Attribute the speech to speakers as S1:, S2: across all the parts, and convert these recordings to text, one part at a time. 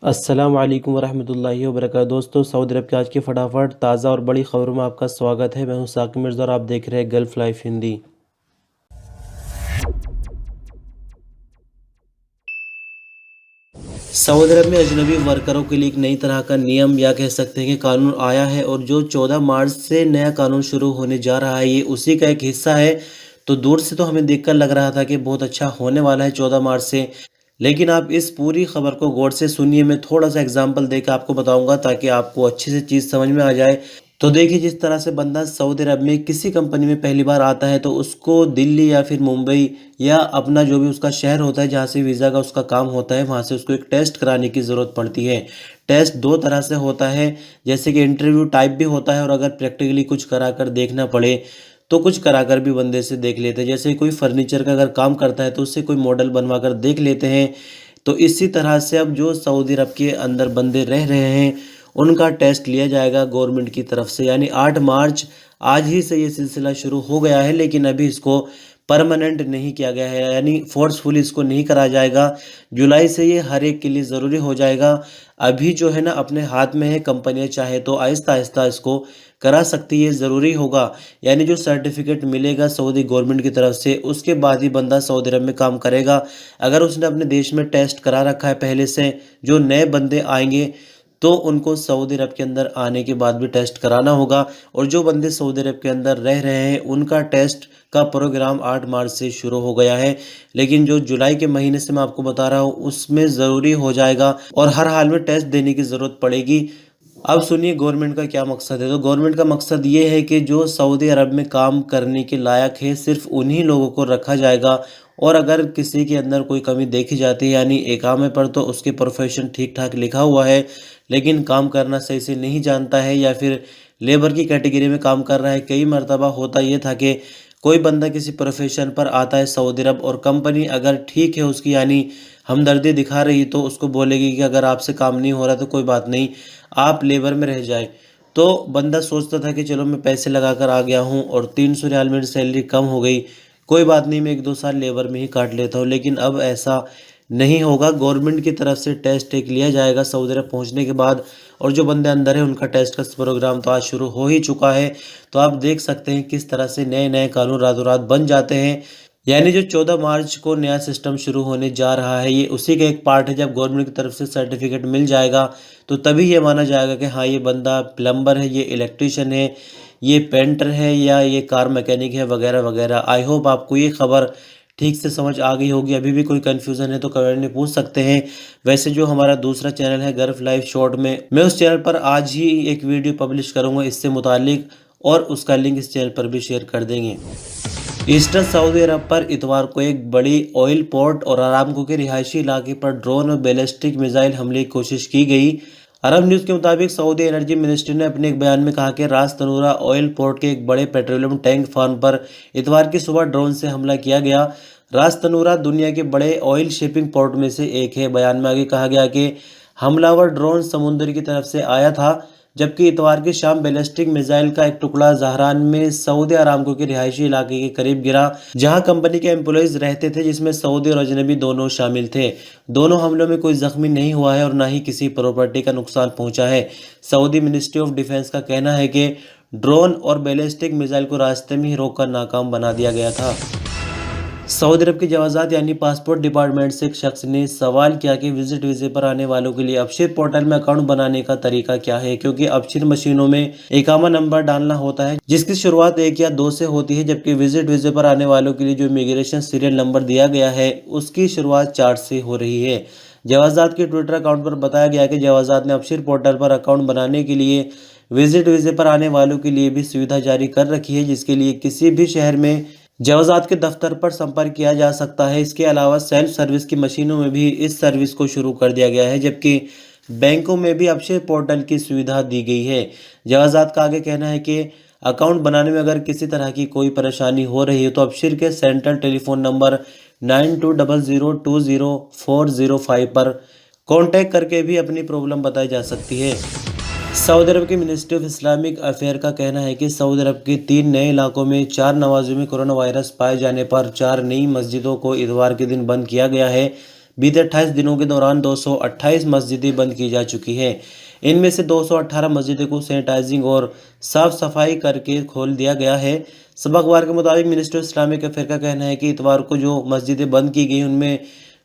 S1: अस्सलाम वालेकुम वरहमतुल्लाहि वबरकातुहू। दोस्तों, सऊदी अरब की आज की फटाफट ताज़ा और बड़ी खबरों में आपका स्वागत है। मैं हूं साकिब मिर्ज़ा और आप देख रहे हैं गल्फ़ लाइफ हिंदी। सऊदी अरब में अजनबी वर्करों के लिए एक नई तरह का नियम या कह सकते हैं कि कानून आया है, और जो 14 मार्च से नया कानून शुरू होने जा रहा है, ये उसी का एक हिस्सा है। तो दूर से तो हमें देखकर लग रहा था कि बहुत अच्छा होने वाला है 14 मार्च से। लेकिन आप इस पूरी खबर को गौर से सुनिए। मैं थोड़ा सा एग्जाम्पल देकर आपको बताऊंगा ताकि आपको अच्छे से चीज़ समझ में आ जाए। तो देखिए, जिस तरह से बंदा सऊदी अरब में किसी कंपनी में पहली बार आता है, तो उसको दिल्ली या फिर मुंबई या अपना जो भी उसका शहर होता है जहाँ से वीज़ा का उसका काम होता है, वहाँ से उसको एक टेस्ट कराने की ज़रूरत पड़ती है। टेस्ट दो तरह से होता है, जैसे कि इंटरव्यू टाइप भी होता है, और अगर प्रैक्टिकली कुछ करा कर देखना पड़े तो कुछ कराकर भी बंदे से देख लेते हैं। जैसे कोई फर्नीचर का अगर काम करता है तो उससे कोई मॉडल बनवा कर देख लेते हैं। तो इसी तरह से अब जो सऊदी अरब के अंदर बंदे रह रहे हैं, उनका टेस्ट लिया जाएगा गवर्नमेंट की तरफ से। यानी 8 मार्च, आज ही से ये सिलसिला शुरू हो गया है, लेकिन अभी इसको परमानेंट नहीं किया गया है, यानी फोर्सफुली इसको नहीं करा जाएगा। जुलाई से ये हर एक के लिए ज़रूरी हो जाएगा। अभी जो है ना, अपने हाथ में है, कंपनियां चाहे तो आहिस्ता आहिस्ता इसको करा सकती है, ज़रूरी होगा। यानी जो सर्टिफिकेट मिलेगा सऊदी गवर्नमेंट की तरफ से, उसके बाद ही बंदा सऊदी अरब में काम करेगा। अगर उसने अपने देश में टेस्ट करा रखा है पहले से, जो नए बंदे आएंगे तो उनको सऊदी अरब के अंदर आने के बाद भी टेस्ट कराना होगा। और जो बंदे सऊदी अरब के अंदर रह रहे हैं, उनका टेस्ट का प्रोग्राम 8 मार्च से शुरू हो गया है। लेकिन जो जुलाई के महीने से मैं आपको बता रहा हूँ, उसमें ज़रूरी हो जाएगा और हर हाल में टेस्ट देने की ज़रूरत पड़ेगी। अब सुनिए गवर्नमेंट का क्या मकसद है। तो गवर्नमेंट का मकसद ये है कि जो सऊदी अरब में काम करने के लायक है, सिर्फ उन्हीं लोगों को रखा जाएगा। और अगर किसी के अंदर कोई कमी देखी जाती है, यानी इकामे पर तो उसके प्रोफेशन ठीक ठाक लिखा हुआ है, लेकिन काम करना सही से नहीं जानता है, या फिर लेबर की कैटेगरी में काम कर रहा है। कई मर्तबा होता ये था कि कोई बंदा किसी प्रोफेशन पर आता है सऊदी अरब, और कंपनी अगर ठीक है उसकी, यानी हमदर्दी दिखा रही, तो उसको बोलेगी कि अगर आपसे काम नहीं हो रहा तो कोई बात नहीं, आप लेबर में रह जाए। तो बंदा सोचता था कि चलो मैं पैसे लगाकर आ गया हूँ और 300 रियाल मेरी सैलरी कम हो गई, कोई बात नहीं, मैं 1-2 साल लेबर में ही काट लेता हूँ। लेकिन अब ऐसा नहीं होगा। गवर्नमेंट की तरफ से टेस्ट एक लिया जाएगा सऊदी अरब पहुँचने के बाद, और जो बंदे अंदर हैं उनका टेस्ट का प्रोग्राम तो आज शुरू हो ही चुका है। तो आप देख सकते हैं किस तरह से नए नए कानून रातों रात बन जाते हैं। यानी जो 14 मार्च को नया सिस्टम शुरू होने जा रहा है, ये उसी का एक पार्ट है। जब गवर्नमेंट की तरफ से सर्टिफिकेट मिल जाएगा तो तभी ये माना जाएगा कि हाँ, ये बंदा प्लम्बर है, ये इलेक्ट्रीशियन है, ये पेंटर है, या ये कार मैकेनिक है, वगैरह वगैरह। आई होप आपको ये खबर ठीक से समझ आ गई होगी। अभी भी कोई कन्फ्यूज़न है तो कमेंट में पूछ सकते हैं। वैसे जो हमारा दूसरा चैनल है गल्फ लाइफ शॉर्ट में, मैं उस चैनल पर आज ही एक वीडियो पब्लिश करूँगा इससे मुतालिक, और उसका लिंक इस चैनल पर भी शेयर कर देंगे। ईस्टर्न सऊदी अरब पर इतवार को एक बड़ी ऑयल पोर्ट और अरामको के रिहायशी इलाके पर ड्रोन और बैलिस्टिक मिसाइल हमले की कोशिश की गई। अरब न्यूज़ के मुताबिक सऊदी एनर्जी मिनिस्ट्री ने अपने एक बयान में कहा कि रास तनूरा ऑयल पोर्ट के एक बड़े पेट्रोलियम टैंक फार्म पर इतवार की सुबह ड्रोन से हमला किया गया। रास तनूरा दुनिया के बड़े ऑयल शिपिंग पोर्ट में से एक है। बयान में आगे कहा गया कि हमलावर ड्रोन समुद्र की तरफ से आया था, जबकि इतवार की शाम बैलिस्टिक मिसाइल का एक टुकड़ा जहरान में सऊदी अरामको के रिहायशी इलाके के करीब गिरा, जहां कंपनी के एम्प्लॉइज रहते थे, जिसमें सऊदी और अजनबी दोनों शामिल थे। दोनों हमलों में कोई जख्मी नहीं हुआ है और न ही किसी प्रॉपर्टी का नुकसान पहुंचा है। सऊदी मिनिस्ट्री ऑफ डिफेंस का कहना है कि ड्रोन और बैलिस्टिक मिसाइल को रास्ते में ही रोककर नाकाम बना दिया गया था। सऊदी अरब के जवाज़ात यानी पासपोर्ट डिपार्टमेंट से एक शख्स ने सवाल किया कि विजिट वीज़े पर आने वालों के लिए अबशिर पोर्टल में अकाउंट बनाने का तरीका क्या है, क्योंकि अबशिर मशीनों में इकामा नंबर डालना होता है जिसकी शुरुआत 1 या 2 से होती है, जबकि विजिट वीज़े पर आने वालों के लिए जो इमिग्रेशन सीरियल नंबर दिया गया है उसकी शुरुआत 4 से हो रही है। जवाज़ात के ट्विटर अकाउंट पर बताया गया कि जवाज़ात ने अबशिर पोर्टल पर अकाउंट बनाने के लिए विजिट वीज़े पर आने वालों के लिए भी सुविधा जारी कर रखी है, जिसके लिए किसी भी शहर में जवाज़ात के दफ्तर पर संपर्क किया जा सकता है। इसके अलावा सेल्फ सर्विस की मशीनों में भी इस सर्विस को शुरू कर दिया गया है, जबकि बैंकों में भी अबशिर पोर्टल की सुविधा दी गई है। जवाज़ात का आगे कहना है कि अकाउंट बनाने में अगर किसी तरह की कोई परेशानी हो रही है तो अबशिर के सेंट्रल टेलीफोन नंबर 9200204005 पर कॉन्टैक्ट करके भी अपनी प्रॉब्लम बताई जा सकती है। सऊदी अरब की मिनिस्ट्री ऑफ इस्लामिक अफेयर का कहना है कि सऊदी अरब के 3 नए इलाकों में 4 नमाज़ों में कोरोना वायरस पाए जाने पर 4 नई मस्जिदों को इतवार के दिन बंद किया गया है। बीते 28 दिनों के दौरान 228 मस्जिदें बंद की जा चुकी हैं। इनमें से 218 मस्जिदों को सैनिटाइजिंग और साफ सफाई करके खोल दिया गया है। सब अखबार के मुताबिक मिनिस्ट्री ऑफ इस्लामिक अफेयर का कहना है कि इतवार को जो मस्जिदें बंद की गई उनमें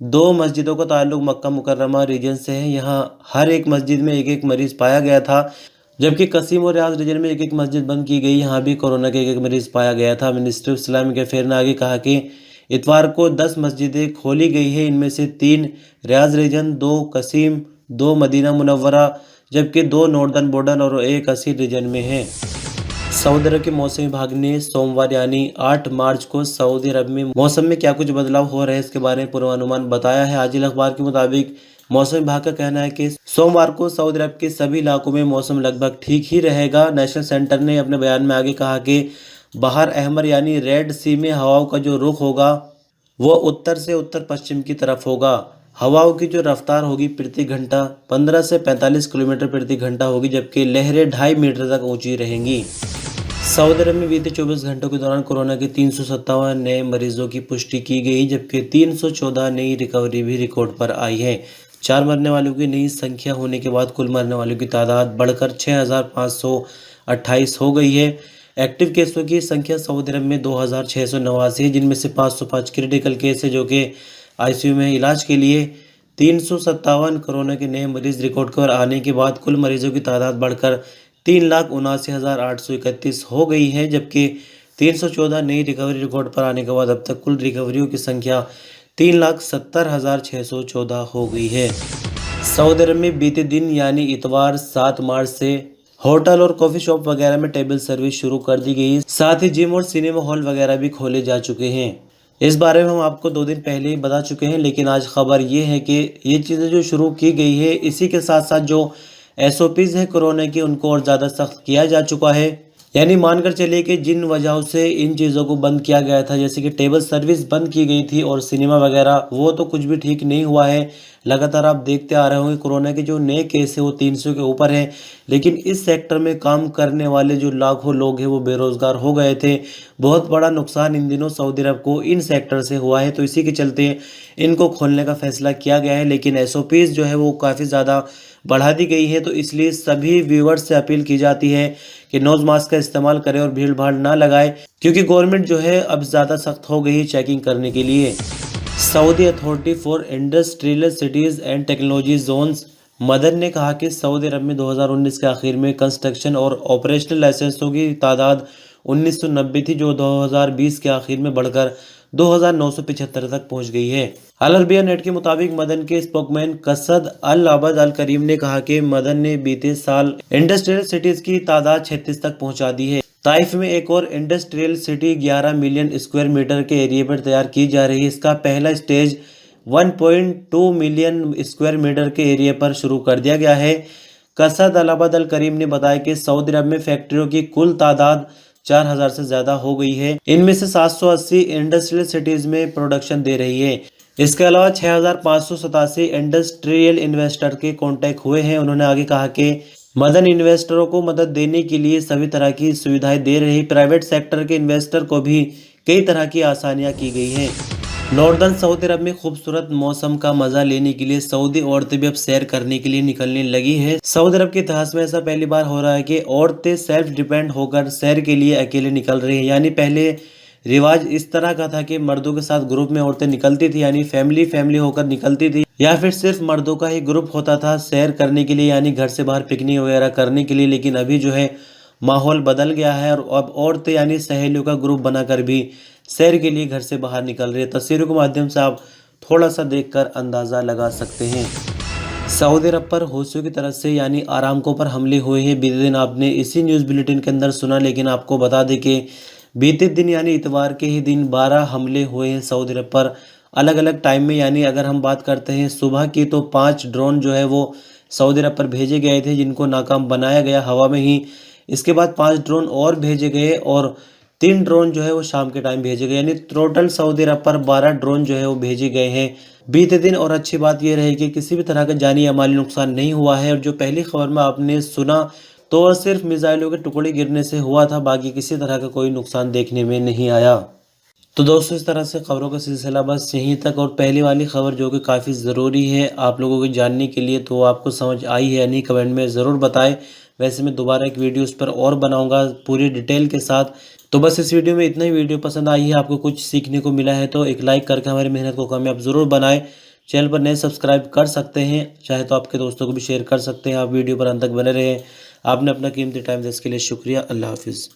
S1: 2 मस्जिदों का ताल्लुक मक्का मुकर्रमा रीजन से है। यहाँ हर एक मस्जिद में एक एक मरीज पाया गया था, जबकि कसीम और रियाज रीजन में एक एक मस्जिद बंद की गई, यहाँ भी कोरोना के एक एक मरीज पाया गया था। मिनिस्ट्री ऑफ इस्लामिक अफेयर ने आगे कहा कि इतवार को 10 मस्जिदें खोली गई है। इनमें से 3 रियाज रीजन, 2 कसीम, 2 मदीना मुनव्वरा, जबकि 2 नॉर्दर्न बॉर्डर और 1 असी रीजन में है। सऊदी अरब के मौसम विभाग ने सोमवार यानी 8 मार्च को सऊदी अरब में मौसम में क्या कुछ बदलाव हो रहे हैं इसके बारे में पूर्वानुमान बताया है। आजिल अखबार के मुताबिक मौसम विभाग का कहना है कि सोमवार को सऊदी अरब के सभी इलाकों में मौसम लगभग ठीक ही रहेगा। नेशनल सेंटर ने अपने बयान में आगे कहा कि बहर अहमर यानी रेड सी में हवाओं का जो रुख होगा वो उत्तर से उत्तर पश्चिम की तरफ होगा। हवाओं की जो रफ्तार होगी प्रति घंटा 15 से 45 किलोमीटर प्रति घंटा होगी, जबकि लहरें 2.5 मीटर तक ऊंची रहेंगी। सऊदी अरब में बीते 24 घंटों के दौरान कोरोना के 357 नए मरीजों की पुष्टि की गई, जबकि 314 नई रिकवरी भी रिकॉर्ड पर आई है। 4 मरने वालों की नई संख्या होने के बाद कुल मरने वालों की तादाद बढ़कर 6,528 हो गई है। एक्टिव केसों की संख्या सऊदी अरब में 2,689 है, जिनमें से 505 क्रिटिकल केस है जो कि आईसीयू में इलाज के लिए। 357 कोरोना के नए मरीज रिकॉर्ड कर आने के बाद कुल मरीजों की तादाद बढ़कर 3,79,831 हो गई है, जबकि 314 नई रिकवरी रिकॉर्ड पर आने के बाद अब तक कुल रिकवरियों की संख्या 3,70,614 हो गई है। सऊदी अरब में बीते दिन यानी इतवार 7 मार्च से होटल और कॉफ़ी शॉप वगैरह में टेबल सर्विस शुरू कर दी गई। साथ ही जिम और सिनेमा हॉल वगैरह भी खोले जा चुके हैं। इस बारे में हम आपको 2 दिन पहले ही बता चुके हैं, लेकिन आज खबर ये है कि ये चीज़ें जो शुरू की गई है इसी के साथ साथ जो SOPs है कोरोना की उनको और ज़्यादा सख्त किया जा चुका है। यानी मानकर चलिए कि जिन वजहों से इन चीज़ों को बंद किया गया था, जैसे कि टेबल सर्विस बंद की गई थी और सिनेमा वगैरह, वो तो कुछ भी ठीक नहीं हुआ है। लगातार आप देखते आ रहे होंगे कोरोना के जो नए केस है वो 300 के ऊपर है, लेकिन इस सेक्टर में काम करने वाले जो लाखों लोग हैं वो बेरोजगार हो गए थे। बहुत बड़ा नुकसान इन दिनों सऊदी अरब को इन सेक्टर से हुआ है, तो इसी के चलते इनको खोलने का फैसला किया गया है। लेकिन SOPs जो है वो काफ़ी ज़्यादा बढ़ा दी गई है, तो इसलिए सभी व्यूवर्स से अपील की जाती है कि नोज मास्क का इस्तेमाल करें और भीड़ भाड़ ना लगाए, क्योंकि गवर्नमेंट जो है अब ज़्यादा सख्त हो गई है चेकिंग करने के लिए। Saudi authority for industrial cities and technology zones Modon ने कहा कि सऊदी अरब में 2019 के आखिर में कंस्ट्रक्शन और ऑपरेशनल लाइसेंसों की तादाद 1990 थी, जो 2020 के आखिर में बढ़कर 2,975 तक पहुंच गई है। अल अरबिया नेट के मुताबिक मदन के स्पोकमैन कसद अल अबद अल करीम ने कहा कि मदन ने बीते साल इंडस्ट्रियल सिटीज की तादाद 36 तक पहुंचा दी है। ताइफ में एक और industrial city 11 million square metre के एरिया पर तैयार की जा रही है। इसका पहला स्टेज 1.2 मिलियन स्क्वायर मीटर के एरिया पर शुरू कर दिया गया है। कसद अल अबद अल करीम ने बताया कि सऊदी अरब में फैक्ट्रियों की कुल तादाद 4,000 से ज़्यादा हो गई है। इनमें से 780 इंडस्ट्रियल सिटीज़ में प्रोडक्शन दे रही है। इसके अलावा 6,587 इंडस्ट्रियल इन्वेस्टर के कॉन्टैक्ट हुए हैं। उन्होंने आगे कहा कि मदन इन्वेस्टरों को मदद देने के लिए सभी तरह की सुविधाएं दे रही। प्राइवेट सेक्टर के इन्वेस्टर को भी कई तरह की आसानियां की गई हैं। नॉर्दर्न सऊदी अरब में खूबसूरत मौसम का मजा लेने के लिए सऊदी औरतें भी अब सैर करने के लिए निकलने लगी है। सऊदी अरब के इतिहास में ऐसा पहली बार हो रहा है कि औरतें सेल्फ डिपेंड होकर सैर के लिए अकेले निकल रही हैं। यानी पहले रिवाज इस तरह का था कि मर्दों के साथ ग्रुप में औरतें निकलती थी, यानी फैमिली होकर निकलती थी, या फिर सिर्फ मर्दों का ही ग्रुप होता था सैर करने के लिए, यानी घर से बाहर पिकनिक वगैरह करने के लिए। लेकिन अभी जो है माहौल बदल गया है और अब औरतें यानी सहेलियों का ग्रुप बनाकर भी सैर के लिए घर से बाहर निकल रही है। तस्वीरों के माध्यम से आप थोड़ा सा देखकर अंदाज़ा लगा सकते हैं। सऊदी अरब पर हौसियों की तरफ से यानी आरामको पर हमले हुए हैं। बीते दिन आपने इसी न्यूज़ बुलेटिन के अंदर सुना, लेकिन आपको बता दें कि बीते दिन यानी इतवार के ही दिन 12 हमले हुए हैं सऊदी अरब पर, अलग अलग टाइम में। यानी अगर हम बात करते हैं सुबह की, तो 5 ड्रोन जो है वो सऊदी अरब पर भेजे गए थे, जिनको नाकाम बनाया गया हवा में ही। इसके बाद 5 ड्रोन और भेजे गए और 3 ड्रोन जो है वो शाम के टाइम भेजे गए, यानी टोटल सऊदी अरब पर 12 ड्रोन जो है वो भेजे गए हैं बीते दिन। और अच्छी बात यह रही कि किसी भी तरह का जानी या माली नुकसान नहीं हुआ है। और जो पहली खबर में आपने सुना तो सिर्फ मिसाइलों के टुकड़े गिरने से हुआ था, बाकी किसी तरह का कोई नुकसान देखने में नहीं आया। तो दोस्तों इस तरह से खबरों का सिलसिला बस यहीं तक। और पहली वाली खबर जो कि काफ़ी ज़रूरी है आप लोगों को जानने के लिए, तो आपको समझ आई है या नहीं कमेंट में ज़रूर बताएं। वैसे मैं दोबारा एक वीडियो उस पर और बनाऊंगा पूरी डिटेल के साथ। तो बस इस वीडियो में इतना ही। वीडियो पसंद आई है, आपको कुछ सीखने को मिला है, तो एक लाइक करके हमारी मेहनत को कामयाब ज़रूर बनाएं। चैनल पर नए सब्सक्राइब कर सकते हैं, चाहे तो आपके दोस्तों को भी शेयर कर सकते हैं। आप वीडियो पर अंत तक बने रहें। आपने अपना कीमती टाइम दिया इसके लिए शुक्रिया। अल्लाह हाफिज़।